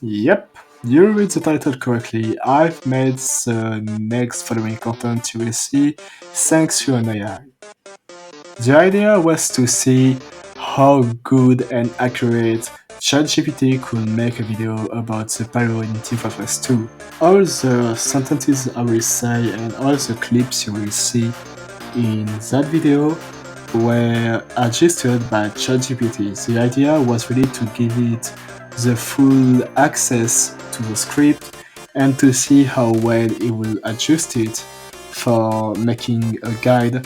Yep, you read the title correctly. I've made the next following content you will see thanks to an AI. The idea was to see how good and accurate ChatGPT could make a video about the pyro in Team Fortress 2. All the sentences I will say and all the clips you will see in that video were adjusted by ChatGPT. The idea was really to give it the full access to the script and to see how well it will adjust it for making a guide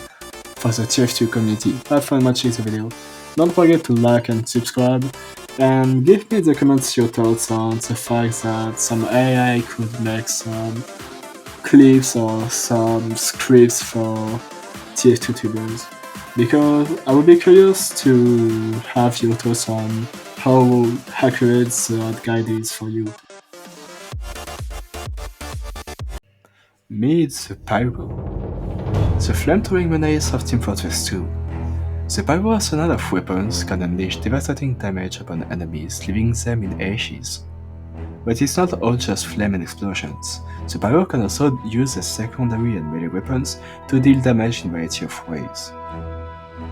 for the TF2 community. Have fun watching the video. Don't forget to like and subscribe, and give me in the comments your thoughts on the fact that some AI could make some clips or some scripts for TF2 tubers. Because I would be curious to have your thoughts on how accurate that guide is for you. Meet the Pyro, the flamethrowing menace of Team Fortress 2. The pyro arsenal of weapons can unleash devastating damage upon enemies, leaving them in ashes. But it's not all just flame and explosions. The pyro can also use as secondary and melee weapons to deal damage in a variety of ways.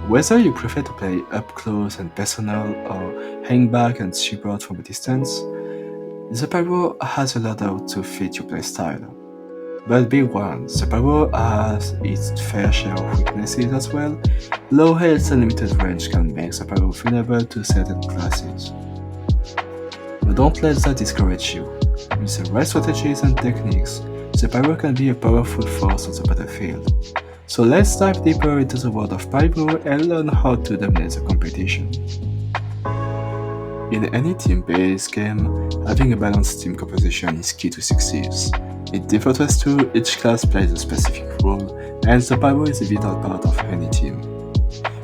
Whether you prefer to play up close and personal or hang back and support from a distance, the pyro has a lot out to fit your playstyle. But be warned, the pyro has its fair share of weaknesses as well. Low health and limited range can make the pyro vulnerable to certain classes. But don't let that discourage you. With the right strategies and techniques, the pyro can be a powerful force on the battlefield. So let's dive deeper into the world of pyro and learn how to dominate the competition. In any team-based game, having a balanced team composition is key to success. In Team Fortress 2, each class plays a specific role, and the pyro is a vital part of any team.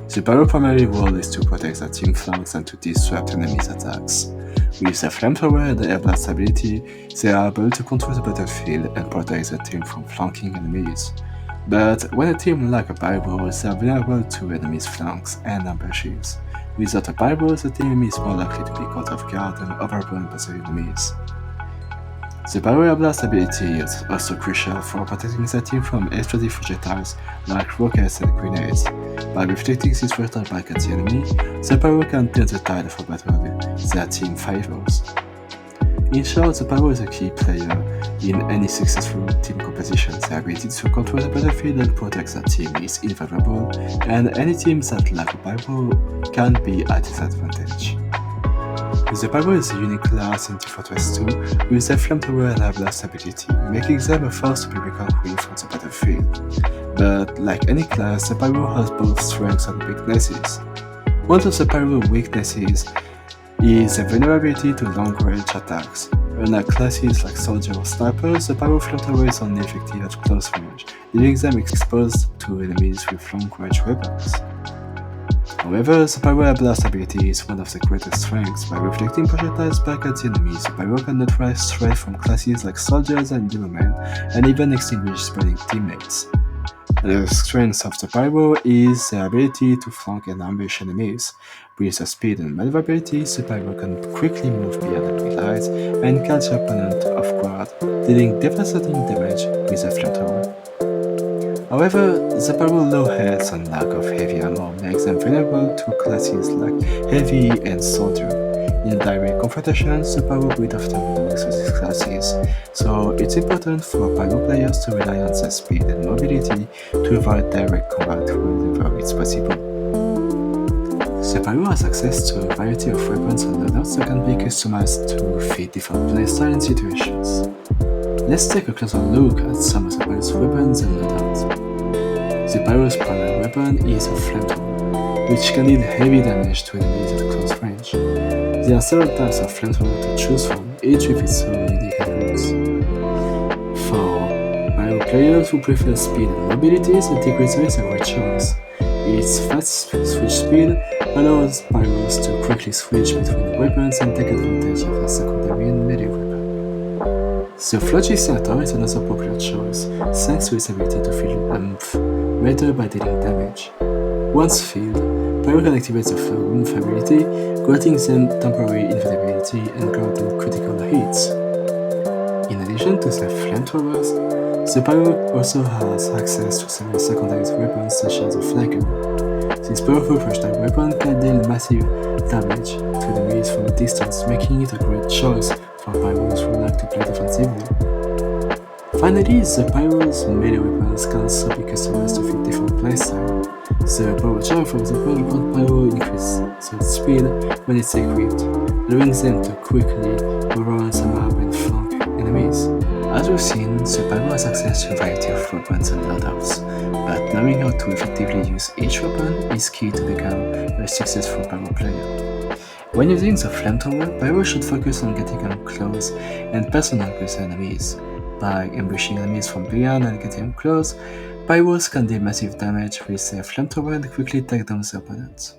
The pyro's primary role is to protect the team flanks and to disrupt enemies' attacks. With the flamethrower and the air blast ability, they are able to control the battlefield and protect the team from flanking enemies. But when a team lacks a pyro, they are vulnerable to enemies' flanks and ambushes. Without a pyro, the team is more likely to be caught off guard and overrun by the enemies. The pyro air blast ability is also crucial for protecting the team from explosive projectiles like rockets and grenades. By reflecting this projectile back at the enemy, the pyro can turn the tide of a battle their team favors. In short, the pyro is a key player in any successful team composition. The ability to control the battlefield and protect the team is invaluable, and any team that lack a pyro can be at disadvantage. The pyro is a unique class in Team Fortress 2 with their flamethrower and air blast ability, making them a force to be reckoned with on the battlefield. But like any class, the pyro has both strengths and weaknesses. One of the pyro weaknesses is the vulnerability to long-range attacks. Unlike classes like soldier or snipers, the pyro flamethrower is only effective at close range, leaving them exposed to enemies with long-range weapons. However, the pyro air blast ability is one of the greatest strengths. By reflecting projectiles back at the enemies, the pyro can neutralize threat from classes like soldiers and demomen, and even extinguish spreading teammates. The strength of the pyro is the ability to flank and ambush enemies. With the speed and maneuverability, the pyro can quickly move beyond enemy lines and catch the opponent off guard, dealing devastating damage with a flamethrower. However, the pyro low health and lack of heavy armor makes them vulnerable to classes like heavy and soldier. In direct confrontations, the pyro will often lose with these classes, so it's important for pyro players to rely on their speed and mobility to avoid direct combat whenever it's possible. The pyro has access to a variety of weapons and loadouts that can be customized to fit different playstyle and situations. Let's take a closer look at some of the pyro's weapons and loadouts. The pyro's primary weapon is a flamethrower, which can deal heavy damage to enemies at close range. There are several types of flamethrower to choose from, each with its own unique attributes. For pyro players who prefer speed and mobility, the degressor is a great choice. Its fast switch speed allows pyros to quickly switch between weapons and take advantage of a secondary and melee weapon. The Floaty Senator is another popular choice, thanks to its ability to fill oomph, rather by dealing damage. Once filled, Pyro can activate the Oomph ability, granting them temporary invulnerability and granting critical hits. In addition to the flamethrowers, the Pyro also has access to several secondary weapons such as the flagger. This powerful first-time weapon can deal massive damage to enemies from a distance, making it a great choice for Pyros who like to play defensively. Finally, the Pyro's melee weapons can also be customized to fit different playstyles. The Power Charge, for example, grants Pyro increase the speed when it's equipped, allowing them to quickly go around the map and flank enemies. As we've seen, the Pyro has access to a variety of weapons and loadouts, but knowing how to effectively use each weapon is key to become a successful Pyro player. When using the flamethrower, Pyro should focus on getting up close and personal with the enemies. By ambushing enemies from behind and getting close, Pyros can deal massive damage with their flamethrower and quickly take down the opponents.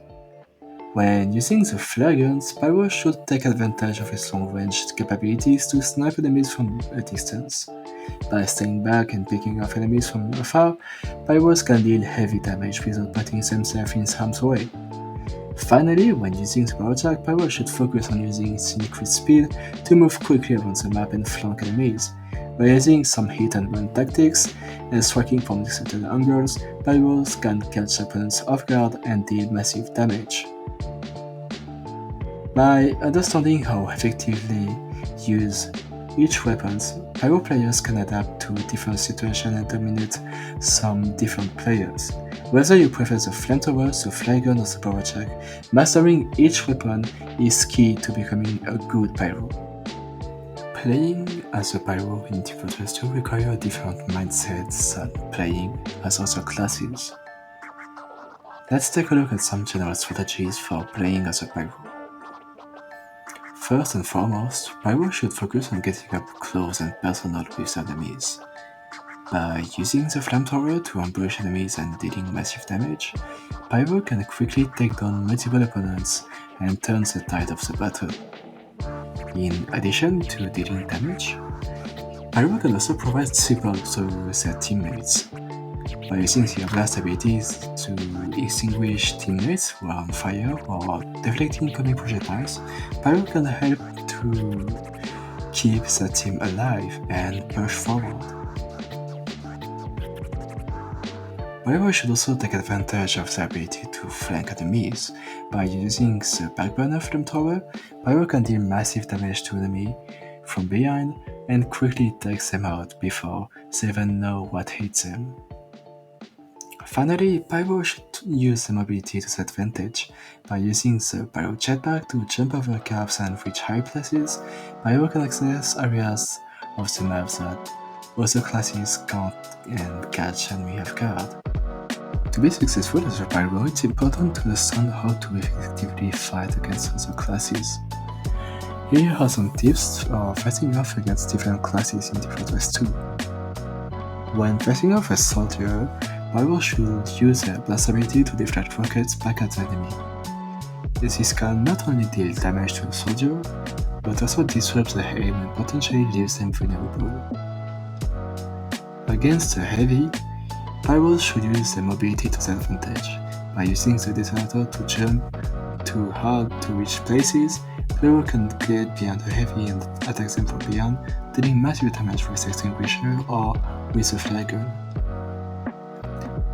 When using the flare guns, Pyros should take advantage of its long-range capabilities to snipe enemies from a distance. By staying back and picking off enemies from afar, Pyros can deal heavy damage without putting themselves in harm's way. Finally, when using the power attack, Pyro should focus on using its increased speed to move quickly around the map and flank enemies. By using some hit and run tactics and striking from certain angles, Pyros can catch opponents off guard and deal massive damage. By understanding how effectively use each weapon, Pyro players can adapt to different situations and dominate some different players. Whether you prefer the flamethrower, the flare gun or the power attack, mastering each weapon is key to becoming a good Pyro. Playing as a Pyro in Team Fortress 2 requires a different mindset than playing as other classes. Let's take a look at some general strategies for playing as a Pyro. First and foremost, Pyro should focus on getting up close and personal with enemies. By using the flamethrower to ambush enemies and dealing massive damage, Pyro can quickly take down multiple opponents and turn the tide of the battle. In addition to dealing damage, Pyro can also provide support to their teammates. By using the blast abilities to extinguish teammates who are on fire or deflecting incoming projectiles, Pyro can help to keep the team alive and push forward. Pyro should also take advantage of the ability to flank enemies. By using the backburner flamethrower, Pyro can deal massive damage to enemies from behind and quickly takes them out before they even know what hit them. Finally, Pyro should use the mobility to its advantage. By using the Pyro jetpack to jump over caps and reach high places, Pyro can access areas of the map that other classes can't and catch enemy off guard. To be successful as a Pyro, it's important to understand how to effectively fight against other classes. Here are some tips for fighting off against different classes in Team Fortress 2. When fighting off a soldier, Pyro should use their blast ability to deflect rockets back at the enemy. This can not only deal damage to the soldier, but also disrupts the aim and potentially leaves them vulnerable. Against the heavy, Pyros should use their mobility to their advantage. By using the detonator to jump too hard to reach places, Pyro can glide behind the heavy and attack them from behind, dealing massive damage with the extinguisher or with a flare gun.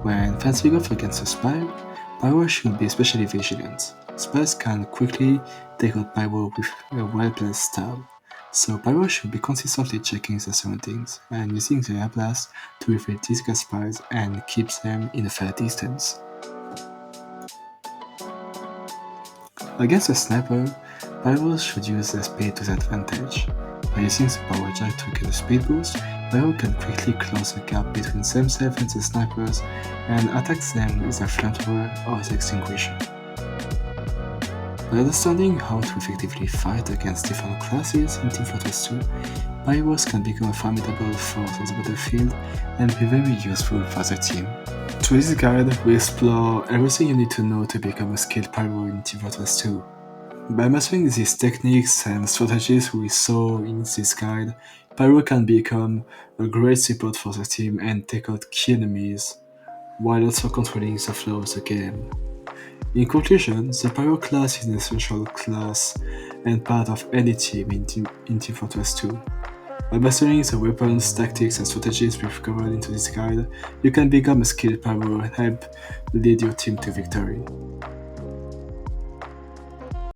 When facing off against a spy, Pyro should be especially vigilant. Spies can quickly take out Pyro with a well-placed stab, so Pyro should be consistently checking the surroundings and using the air blast to reveal disguised spies and keep them in a fair distance. Against a sniper, Pyros should use their speed to their advantage. By using the power jack to get a speed boost, Pyro can quickly close the gap between themselves and the snipers and attack them with a flamethrower or the extinguisher. By understanding how to effectively fight against different classes in Team Fortress 2, Pyros can become a formidable force on the battlefield and be very useful for the team. Through this guide, we explore everything you need to know to become a skilled Pyro in Team Fortress 2. By mastering these techniques and strategies we saw in this guide, Pyro can become a great support for the team and take out key enemies, while also controlling the flow of the game. In conclusion, the pyro class is an essential class and part of any team in Team Fortress 2. By mastering the weapons, tactics, and strategies we've covered into this guide, you can become a skilled pyro and help lead your team to victory.